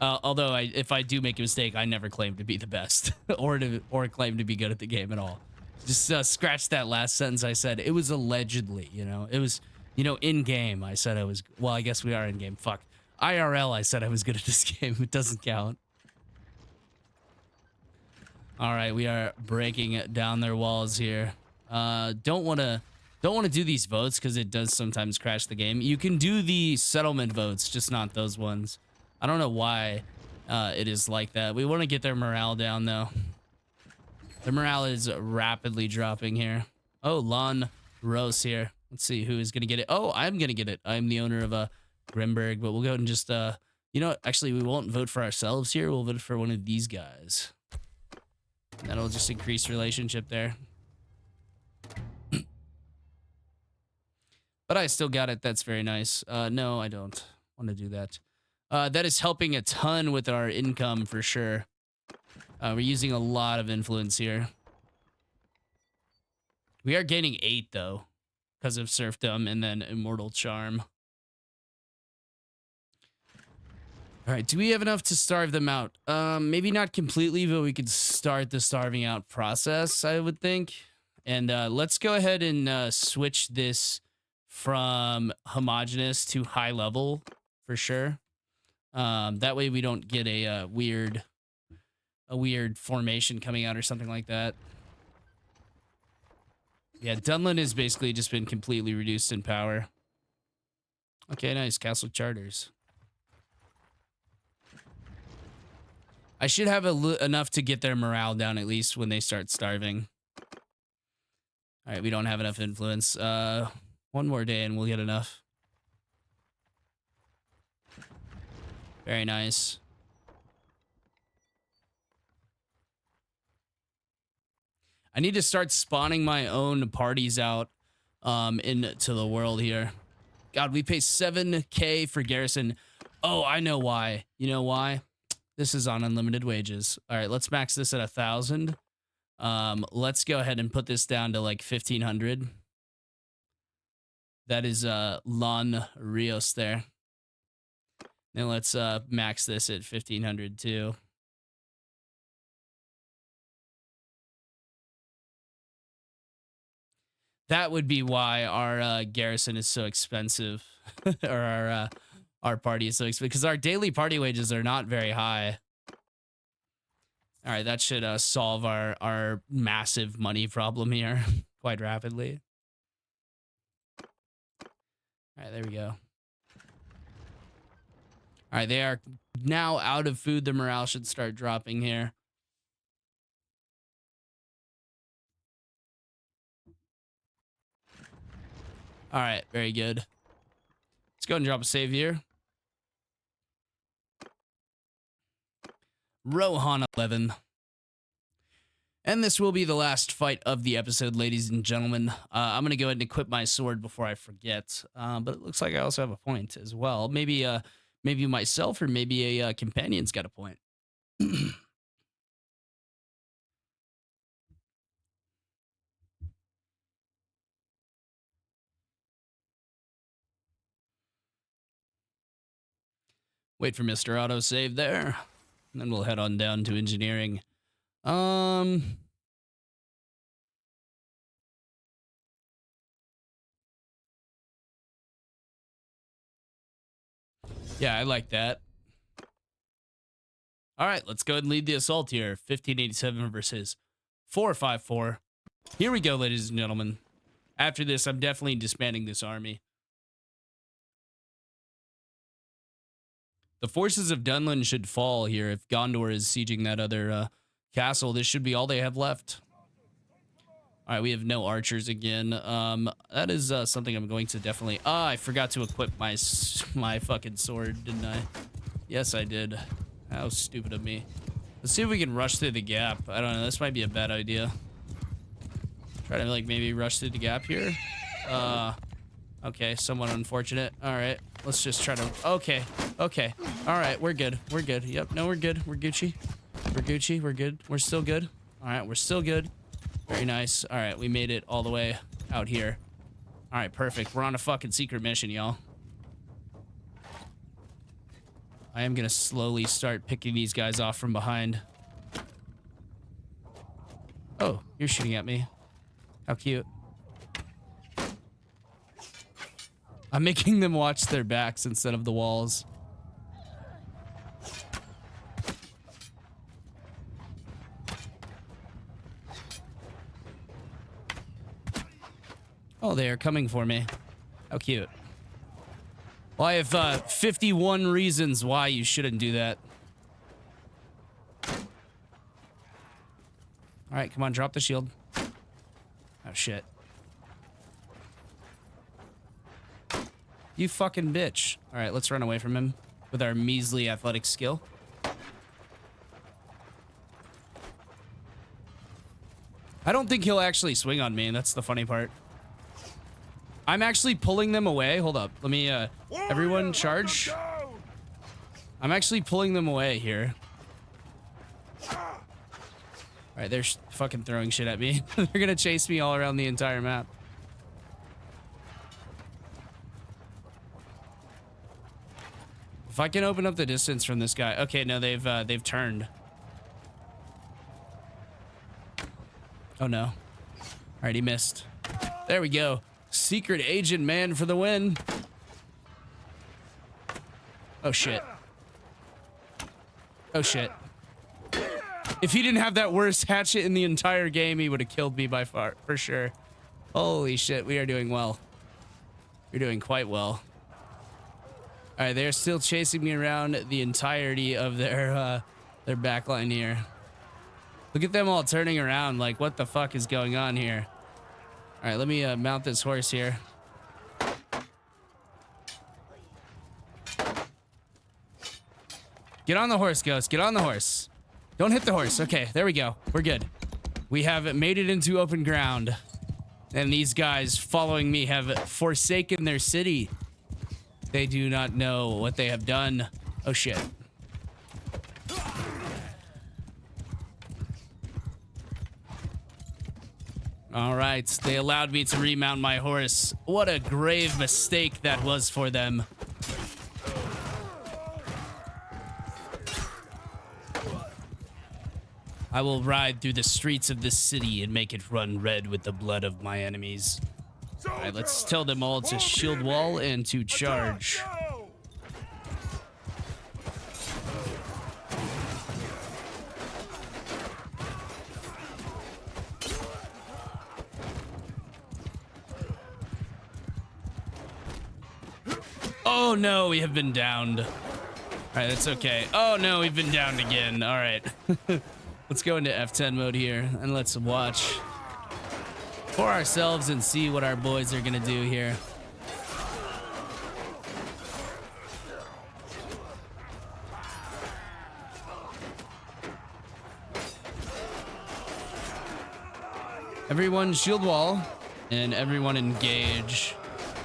Although if I do make a mistake, I never claim to be the best or claim to be good at the game at all. Just scratch that last sentence I said. It was allegedly, you know. It was, you know, in game. I said I was. Well, I guess we are in game. Fuck. IRL. I said I was good at this game. It doesn't count. All right, we are breaking down their walls here. Don't want to Don't want to do these votes because it does sometimes crash the game. You can do the settlement votes, just not those ones. I don't know why it is like that. We want to get their morale down, though. Their morale is rapidly dropping here. Oh, Lon Rose here. Let's see who is going to get it. Oh, I'm going to get it. I'm the owner of Grimberg, but we'll go and just, you know, actually, we won't vote for ourselves here. We'll vote for one of these guys. That'll just increase relationship there. But I still got it. That's very nice. No, I don't want to do that. That is helping a ton with our income for sure. We're using a lot of influence here. We are gaining 8 though, because of serfdom and then immortal charm. All right, do we have enough to starve them out? Maybe not completely, but we could start the starving out process, I would think. And let's go ahead and switch this from homogenous to high level for sure. That way we don't get a weird formation coming out or something like that. Yeah, Dunland has basically just been completely reduced in power. Okay, nice. Castle charters. I should have enough to get their morale down at least when they start starving. All right, we don't have enough influence. One more day and we'll get enough. Very nice. I need to start spawning my own parties out into the world here. God, we pay 7K for garrison. Oh, I know why. You know why? This is on unlimited wages. All right, let's max this at 1,000. Let's go ahead and put this down to like 1,500. That is Lon Rios there. Now let's max this at 1,500 too. That would be why our garrison is so expensive, or our party is so expensive, because our daily party wages are not very high. All right, that should solve our massive money problem here quite rapidly. All right, there we go. All right, they are now out of food. The morale should start dropping here. All right, very good. Let's go and drop a save here. Rohan 11. And this will be the last fight of the episode, ladies and gentlemen. I'm going to go ahead and equip my sword before I forget. But it looks like I also have a point as well. Maybe myself or maybe a companion's got a point. Wait for Mr. Autosave there. And then we'll head on down to engineering. Yeah, I like that. All right, let's go ahead and lead the assault here. 1587 versus 454. Here we go, ladies and gentlemen. After this, I'm definitely disbanding this army. The forces of Dunland should fall here if Gondor is sieging that other castle. This should be all they have left. All right, we have no archers again. That is something I'm going to definitely... I forgot to equip my fucking sword, didn't I? Yes, I did. How stupid of me. Let's see if we can rush through the gap. I don't know. This might be a bad idea. Try to, like, maybe rush through the gap here. Okay, somewhat unfortunate. All right, let's just try to... Okay. All right, we're good. We're good. Yep, no, we're good. We're Gucci. We're Gucci. We're good. We're still good. All right, we're still good. Very nice. All right, we made it all the way out here. All right, perfect. We're on a fucking secret mission, y'all. I am going to slowly start picking these guys off from behind. Oh, you're shooting at me. How cute. I'm making them watch their backs instead of the walls. Oh, they are coming for me. How cute. Well, I have 51 reasons why you shouldn't do that. All right, come on, drop the shield. Oh, shit. You fucking bitch. All right, let's run away from him with our measly athletic skill. I don't think he'll actually swing on me, and that's the funny part. I'm actually pulling them away. Hold up. Let me, everyone charge. I'm actually pulling them away here. All right, they're fucking throwing shit at me. They're gonna chase me all around the entire map. If I can open up the distance from this guy. Okay, no, they've turned. Oh no. All right, he missed. There we go. Secret agent man for the win. Oh shit. Oh shit. If he didn't have that worst hatchet in the entire game, he would have killed me by far, for sure. Holy shit, we are doing well. We're doing quite well. All right, they're still chasing me around the entirety of their backline here. Look at them all turning around like, what the fuck is going on here? All right, let me mount this horse here. Get on the horse, Ghost. Get on the horse. Don't hit the horse. Okay, there we go. We're good. We have made it into open ground. And these guys following me have forsaken their city. They do not know what they have done. Oh, shit. All right, they allowed me to remount my horse. What a grave mistake that was for them. I will ride through the streets of this city and make it run red with the blood of my enemies. All right, let's tell them all to shield wall and to charge. Oh no, we have been downed. All right, that's okay. Oh no, we've been downed again. All right. Let's go into F10 mode here and let's watch for ourselves and see what our boys are gonna do here. Everyone shield wall and everyone engage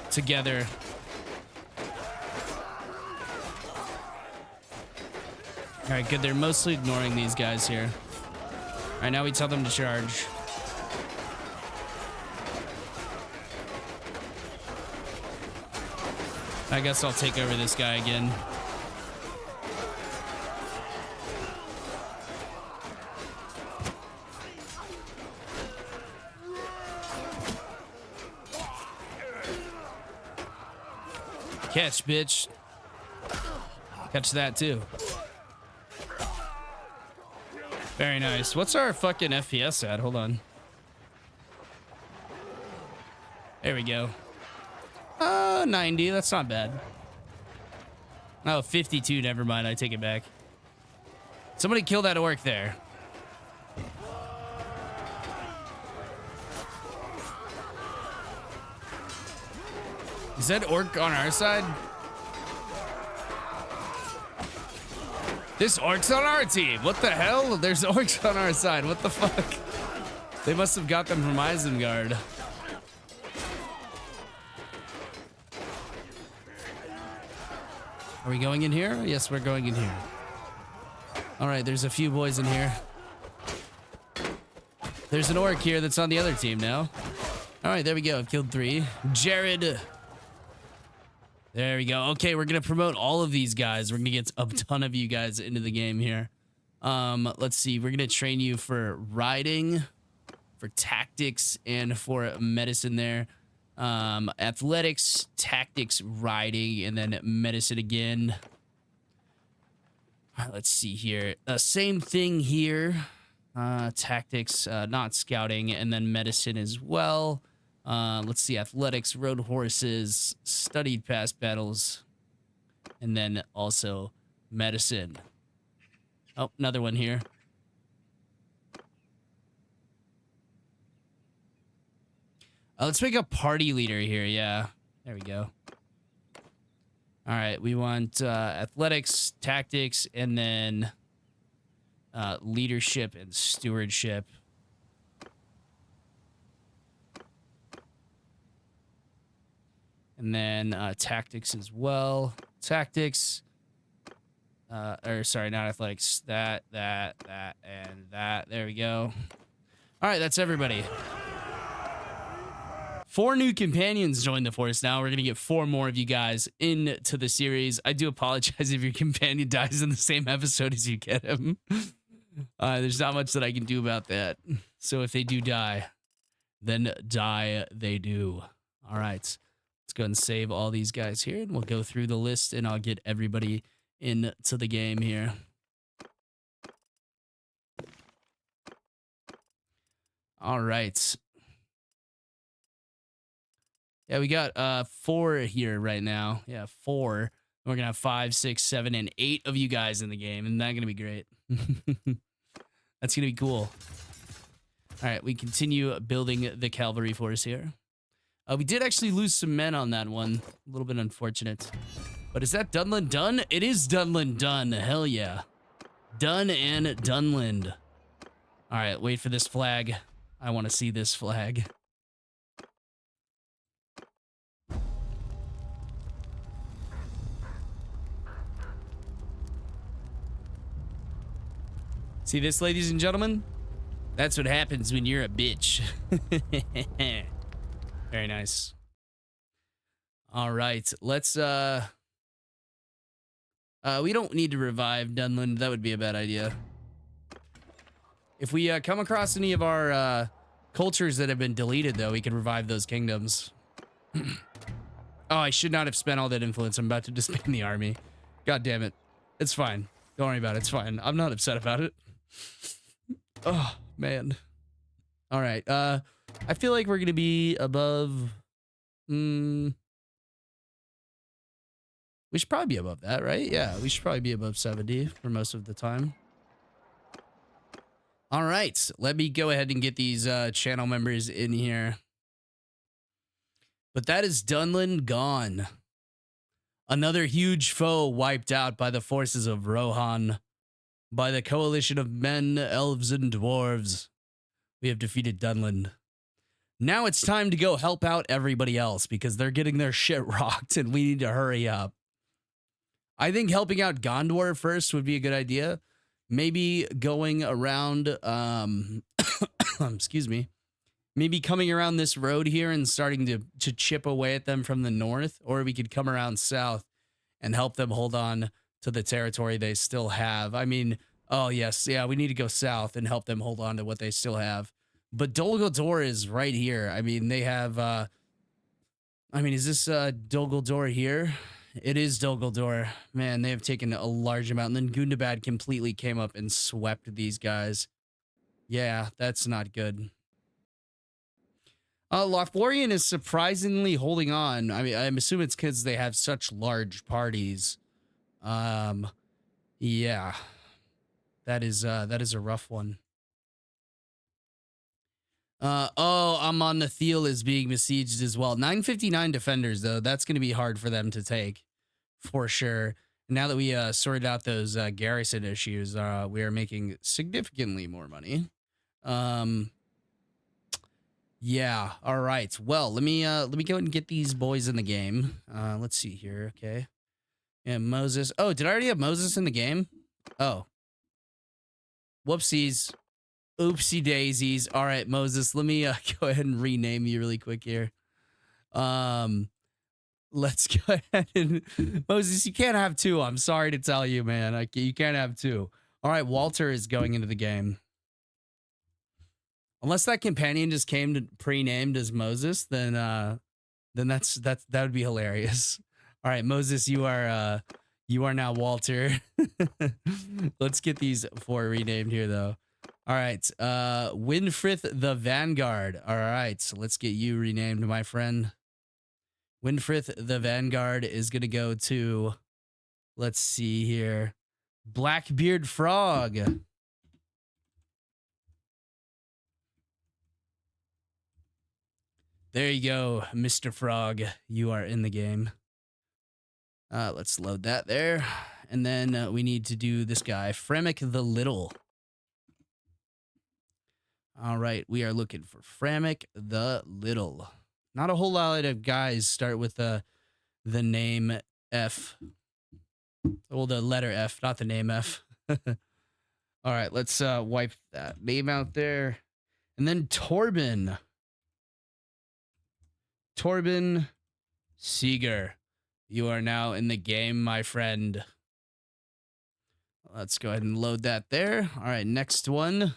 together. All right, good. They're mostly ignoring these guys here. All right, now we tell them to charge. I guess I'll take over this guy again. Catch, bitch. Catch that too. Very nice. What's our fucking FPS at? Hold on. There we go. 90. That's not bad. Oh, 52. Never mind. I take it back. Somebody kill that orc there. Is that orc on our side? This orc's on our team. What the hell? There's orcs on our side. What the fuck? They must have got them from Isengard. Are we going in here? Yes, we're going in here. All right, there's a few boys in here. There's an orc here that's on the other team now. All right, there we go. I've killed 3. Jared. There we go. Okay, we're going to promote all of these guys. We're going to get a ton of you guys into the game here. Let's see. We're going to train you for riding, for tactics, and for medicine there. Athletics, tactics, riding, and then medicine again. All right, let's see here. Same thing here. Tactics, not scouting, and then medicine as well. Let's see, athletics, rode horses, studied past battles, and then also medicine. Oh, another one here. Let's make a party leader here. Yeah, there we go. All right, we want athletics, tactics, and then leadership and stewardship. And then tactics as well. Tactics. Or sorry, not athletics. That, and that. There we go. All right, that's everybody. 4 new companions joined the force now. We're going to get 4 more of you guys into the series. I do apologize if your companion dies in the same episode as you get him. There's not much that I can do about that. So if they do die, then die they do. All right. Let's go ahead and save all these guys here, and we'll go through the list, and I'll get everybody into the game here. All right. Yeah, we got 4 here right now. Yeah, 4. We're gonna have 5, 6, 7, and 8 of you guys in the game, and that's gonna be great. That's gonna be cool. All right, we continue building the cavalry force here. We did actually lose some men on that one. A little bit unfortunate. But is that Dunland done? It is Dunland done. Hell yeah. Done and Dunland. All right, wait for this flag. I want to see this flag. See this, ladies and gentlemen? That's what happens when you're a bitch. Very nice. All right, let's we don't need to revive Dunland. That would be a bad idea. If we come across any of our cultures that have been deleted, though, we can revive those kingdoms. Oh, I should not have spent all that influence. I'm about to disband the army. God damn it. It's fine. Don't worry about it. It's fine. I'm not upset about it. Oh, man. All right. I feel like we're going to be above... we should probably be above that, right? Yeah, we should probably be above 70 for most of the time. All right. Let me go ahead and get these channel members in here. But that is Dunland gone. Another huge foe wiped out by the forces of Rohan. By the coalition of men, elves, and dwarves. We have defeated Dunland. Now it's time to go help out everybody else because they're getting their shit rocked and we need to hurry up. I think helping out Gondor first would be a good idea. Maybe going around, excuse me. Maybe coming around this road here and starting to chip away at them from the north, or we could come around south and help them hold on to the territory they still have. I mean, oh yes, yeah, we need to go south and help them hold on to what they still have. But Dol Guldur is right here. I mean, they have, I mean, is this Dol Guldur here? It is Dol Guldur. Man, they have taken a large amount. And then Gundabad completely came up and swept these guys. Yeah, that's not good. Lothlorien is surprisingly holding on. I mean, I'm assuming it's because they have such large parties. Yeah. That is a rough one. Oh, Amon Min is being besieged as well. 959 defenders, though. That's going to be hard for them to take, for sure. Now that we sorted out those garrison issues, we are making significantly more money. Yeah. All right. Well, let me go and get these boys in the game. Let's see here. Okay. Yeah, Moses. Oh, did I already have Moses in the game? Oh. Whoopsies. Oopsie daisies. All right, Moses, let me go ahead and rename you really quick here. Let's go ahead and Moses, you can't have 2. I'm sorry to tell you, man. You can't have 2. All right, Walter is going into the game. Unless that companion just came to pre-named as Moses, then that would be hilarious. All right, Moses, you are now Walter. Let's get these 4 renamed here though. All right. Winfrith the Vanguard. All right. So let's get you renamed, my friend. Winfrith the Vanguard is going to go to, let's see here, Blackbeard Frog. There you go, Mr. Frog. You are in the game. Let's load that there. And then we need to do this guy, Fremic the Little. All right, we are looking for Fremic the Little. Not a whole lot of guys start with the name F. Well, the letter F, not the name F. All right, let's wipe that name out there. And then Torben. Torben Seeger. You are now in the game, my friend. Let's go ahead and load that there. All right, next one.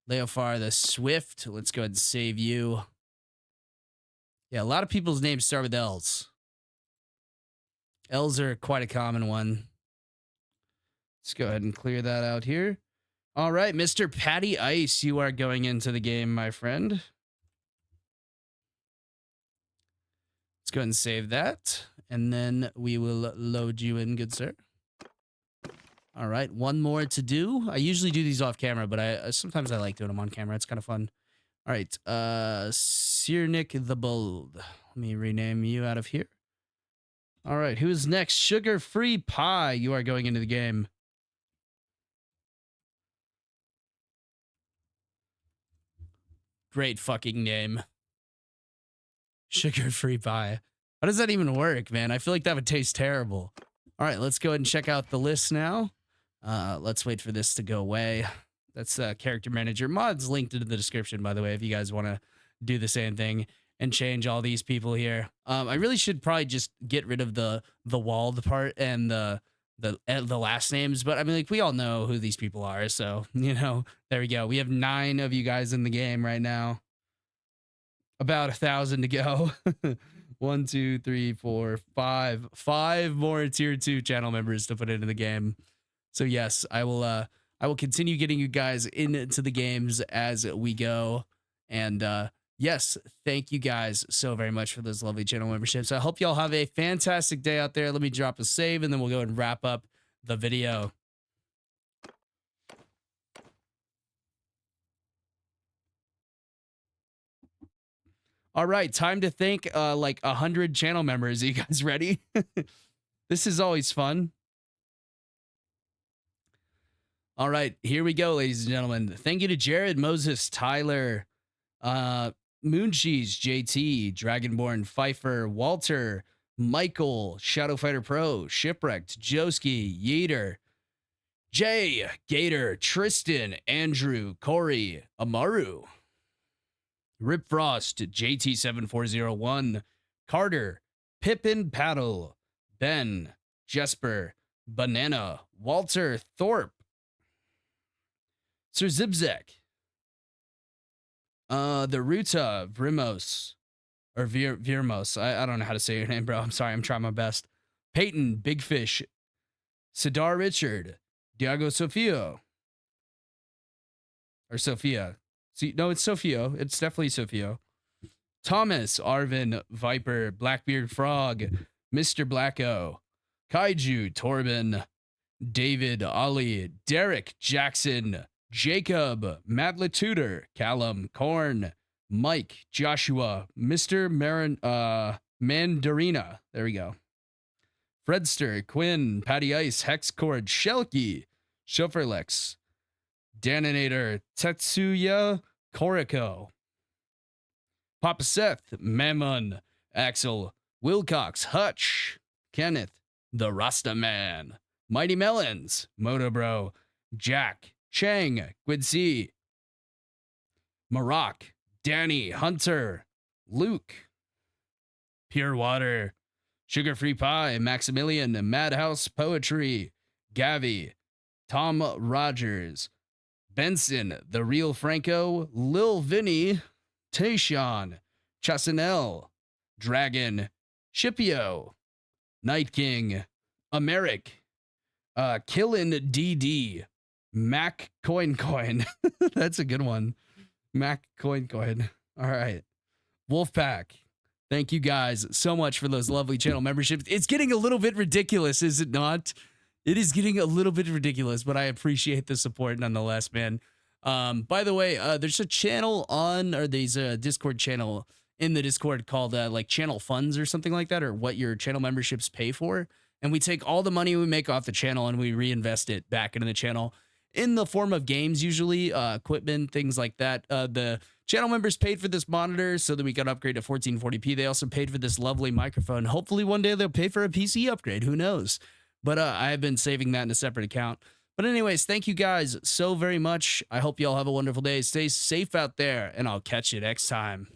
Leofar the Swift. Let's go ahead and save you. Yeah, a lot of people's names start with L's. L's are quite a common one. Let's go ahead and clear that out here. All right, Mr. Patty Ice, you are going into the game, my friend. Let's go ahead and save that. And then we will load you in, good sir. All right, one more to do. I usually do these off camera, but sometimes I like doing them on camera. It's kind of fun. All right, Sirnik the Bold. Let me rename you out of here. All right, who's next? Sugar-free Pie. You are going into the game. Great fucking name. Sugar-free Pie. How does that even work, man? I feel like that would taste terrible. All right, let's go ahead and check out the list now. Let's wait for this to go away. That's character manager. Mods linked in the description, by the way, if you guys want to do the same thing and change all these people here. I really should probably just get rid of the walled part and the last names, but I mean, like, we all know who these people are, so you know, there we go. We have 9 of you guys in the game right now. About 1,000 to go. 1, 2, 3, 4, 5. 5 more tier 2 channel members to put into the game. So yes, I will continue getting you guys into the games as we go. And yes, thank you guys so very much for those lovely channel memberships. I hope y'all have a fantastic day out there. Let me drop a save and then we'll go and wrap up the video. All right, time to thank like 100 channel members. Are you guys ready? This is always fun. All right, here we go, ladies and gentlemen. Thank you to Jared, Moses, Tyler, Mooncheese, JT, Dragonborn, Pfeiffer, Walter, Michael, Shadowfighter Pro, Shipwrecked, Joski, Yeater, Jay, Gator, Tristan, Andrew, Corey, Amaru, Rip Frost, JT7401, Carter, Pippin Paddle, Ben, Jesper, Banana, Walter, Thorpe, Sir Zibzek, the Ruta, Vrimos, or Virmos. I don't know how to say your name, bro. I'm sorry. I'm trying my best. Peyton, Big Fish, Sidar Richard, Diago Sofio, or Sophia. See, no, it's Sofio. It's definitely Sofio. Thomas, Arvin, Viper, Blackbeard Frog, Mr. Blacko, Kaiju, Torben, David, Ollie, Derek, Jackson, Jacob, Matt Latutor, Callum, Korn, Mike, Joshua, Mr. Mandarina. There we go. Fredster, Quinn, Patty Ice, Hexcord, Shelky, Chauffeurlex, Daninator, Tetsuya, Koriko, Papa Seth, Mammon, Axel, Wilcox, Hutch, Kenneth, The Rasta Man, Mighty Melons, Motobro, Jack, Chang, Quincy, Maroc, Danny, Hunter, Luke, Pure Water, Sugar Free Pie, Maximilian, Madhouse Poetry, Gavi, Tom Rogers, Benson, The Real Franco, Lil Vinny, Tayshawn, Chasanel, Dragon, Shipio, Night King, Americ, Killin DD, Mac Coin. That's a good one. Mac Coin. All right. Wolfpack. Thank you guys so much for those lovely channel memberships. It's getting a little bit ridiculous, is it not? It is getting a little bit ridiculous, but I appreciate the support nonetheless, man. By the way, there's a channel on, or there's a Discord channel in the Discord called like channel funds or something like that, or what your channel memberships pay for. And we take all the money we make off the channel and we reinvest it back into the channel in the form of games, usually equipment, things like that. The channel members paid for this monitor so that we could upgrade to 1440p. They also paid for this lovely microphone. Hopefully one day they'll pay for a PC upgrade. Who knows? But I've been saving that in a separate account. But anyways, thank you guys so very much. I hope you all have a wonderful day. Stay safe out there, and I'll catch you next time.